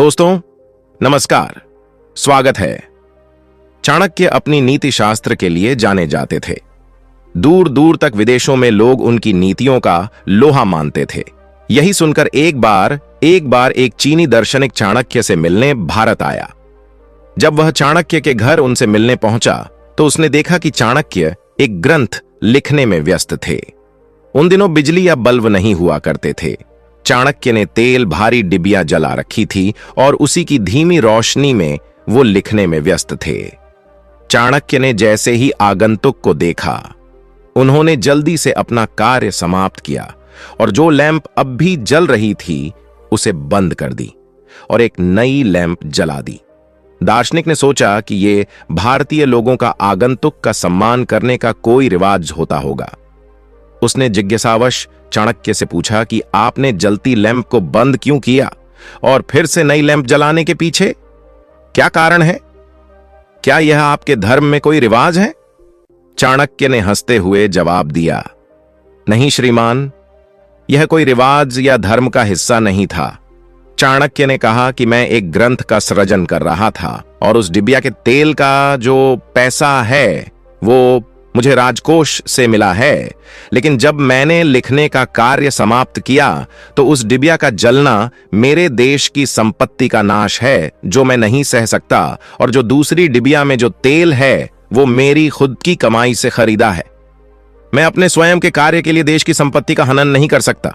दोस्तों नमस्कार, स्वागत है। चाणक्य अपनी नीति शास्त्र के लिए जाने जाते थे। दूर दूर तक विदेशों में लोग उनकी नीतियों का लोहा मानते थे। यही सुनकर एक बार एक चीनी दार्शनिक चाणक्य से मिलने भारत आया। जब वह चाणक्य के घर उनसे मिलने पहुंचा तो उसने देखा कि चाणक्य एक ग्रंथ लिखने में व्यस्त थे। उन दिनों बिजली या बल्ब नहीं हुआ करते थे। चाणक्य ने तेल भारी डिबिया जला रखी थी और उसी की धीमी रोशनी में वो लिखने में व्यस्त थे। चाणक्य ने जैसे ही आगंतुक को देखा, उन्होंने जल्दी से अपना कार्य समाप्त किया और जो लैंप अब भी जल रही थी उसे बंद कर दी और एक नई लैंप जला दी। दार्शनिक ने सोचा कि ये भारतीय लोगों का आगंतुक का सम्मान करने का कोई रिवाज होता होगा। उसने जिज्ञासावश चाणक्य से पूछा कि आपने जलती लैंप को बंद क्यों किया और फिर से नई लैंप जलाने के पीछे क्या कारण है? क्या यह आपके धर्म में कोई रिवाज है? चाणक्य ने हंसते हुए जवाब दिया, नहीं श्रीमान, यह कोई रिवाज या धर्म का हिस्सा नहीं था। चाणक्य ने कहा कि मैं एक ग्रंथ का सृजन कर रहा था और उस डिबिया के तेल का जो पैसा है वो मुझे राजकोष से मिला है, लेकिन जब मैंने लिखने का कार्य समाप्त किया तो उस डिबिया का जलना मेरे देश की संपत्ति का नाश है जो मैं नहीं सह सकता, और जो दूसरी डिबिया में जो तेल है वो मेरी खुद की कमाई से खरीदा है। मैं अपने स्वयं के कार्य के लिए देश की संपत्ति का हनन नहीं कर सकता।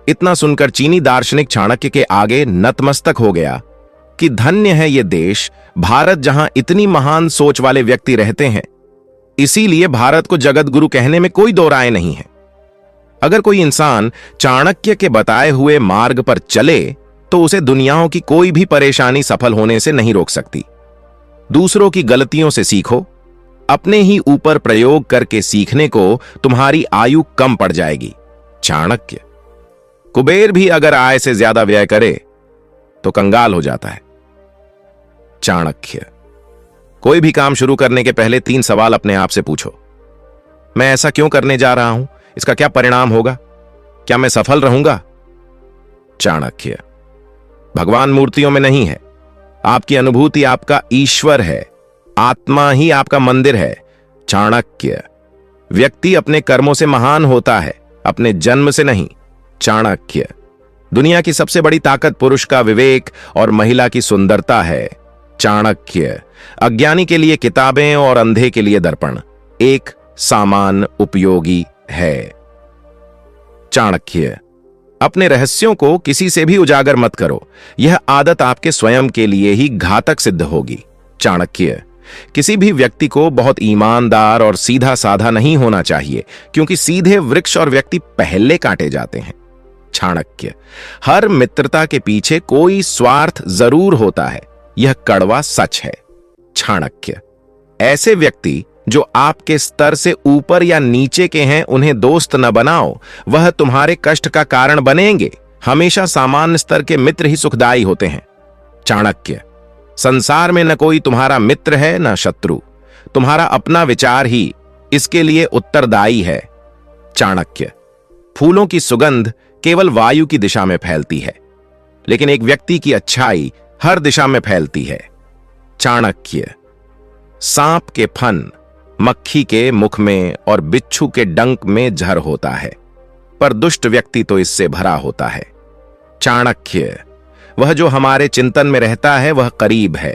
इतना सुनकर चीनी दार्शनिक चाणक्य के आगे नतमस्तक हो गया कि धन्य है ये देश भारत जहां इतनी महान सोच वाले व्यक्ति रहते हैं। इसीलिए भारत को जगत गुरु कहने में कोई दो राय नहीं है। अगर कोई इंसान चाणक्य के बताए हुए मार्ग पर चले तो उसे दुनियाओं की कोई भी परेशानी सफल होने से नहीं रोक सकती। दूसरों की गलतियों से सीखो, अपने ही ऊपर प्रयोग करके सीखने को तुम्हारी आयु कम पड़ जाएगी। चाणक्य। कुबेर भी अगर आय से ज्यादा व्यय करे तो कंगाल हो जाता है। चाणक्य। कोई भी काम शुरू करने के पहले 3 सवाल अपने आप से पूछो। मैं ऐसा क्यों करने जा रहा हूं? इसका क्या परिणाम होगा? क्या मैं सफल रहूंगा? चाणक्य। भगवान मूर्तियों में नहीं है। आपकी अनुभूति आपका ईश्वर है। आत्मा ही आपका मंदिर है। चाणक्य। व्यक्ति अपने कर्मों से महान होता है, अपने जन्म से नहीं। चाणक्य। दुनिया की सबसे बड़ी ताकत पुरुष का विवेक और महिला की सुंदरता है। चाणक्य। अज्ञानी के लिए किताबें और अंधे के लिए दर्पण एक सामान उपयोगी है। चाणक्य। अपने रहस्यों को किसी से भी उजागर मत करो, यह आदत आपके स्वयं के लिए ही घातक सिद्ध होगी। चाणक्य। किसी भी व्यक्ति को बहुत ईमानदार और सीधा साधा नहीं होना चाहिए, क्योंकि सीधे वृक्ष और व्यक्ति पहले काटे जाते हैं। चाणक्य। हर मित्रता के पीछे कोई स्वार्थ जरूर होता है, यह कड़वा सच है। चाणक्य। ऐसे व्यक्ति जो आपके स्तर से ऊपर या नीचे के हैं उन्हें दोस्त न बनाओ, वह तुम्हारे कष्ट का कारण बनेंगे। हमेशा सामान्य स्तर के मित्र ही सुखदायी होते हैं। चाणक्य। संसार में न कोई तुम्हारा मित्र है न शत्रु, तुम्हारा अपना विचार ही इसके लिए उत्तरदायी है। चाणक्य। फूलों की सुगंध केवल वायु की दिशा में फैलती है, लेकिन एक व्यक्ति की अच्छाई हर दिशा में फैलती है। चाणक्य। सांप के फन मक्खी के मुख में और बिच्छू के डंक में जहर होता है, पर दुष्ट व्यक्ति तो इससे भरा होता है। चाणक्य। वह जो हमारे चिंतन में रहता है वह करीब है,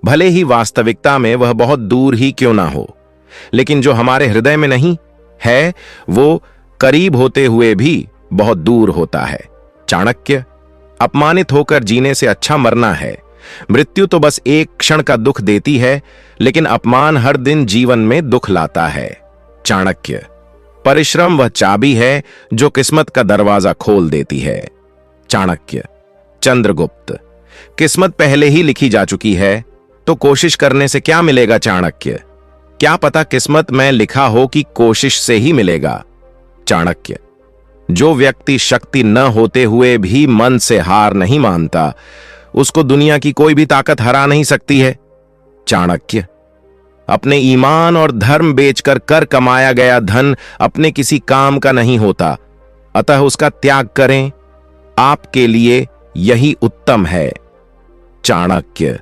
भले ही वास्तविकता में वह बहुत दूर ही क्यों ना हो, लेकिन जो हमारे हृदय में नहीं है वो करीब होते हुए भी बहुत दूर होता है। चाणक्य। अपमानित होकर जीने से अच्छा मरना है। मृत्यु तो बस एक क्षण का दुख देती है, लेकिन अपमान हर दिन जीवन में दुख लाता है। चाणक्य। परिश्रम वह चाबी है जो किस्मत का दरवाजा खोल देती है। चाणक्य। चंद्रगुप्त। किस्मत पहले ही लिखी जा चुकी है तो कोशिश करने से क्या मिलेगा? चाणक्य। क्या पता किस्मत में लिखा हो कि कोशिश से ही मिलेगा। चाणक्य। जो व्यक्ति शक्ति न होते हुए भी मन से हार नहीं मानता, उसको दुनिया की कोई भी ताकत हरा नहीं सकती है। चाणक्य। अपने ईमान और धर्म बेचकर कर कमाया गया धन अपने किसी काम का नहीं होता, अतः उसका त्याग करें। आपके लिए यही उत्तम है। चाणक्य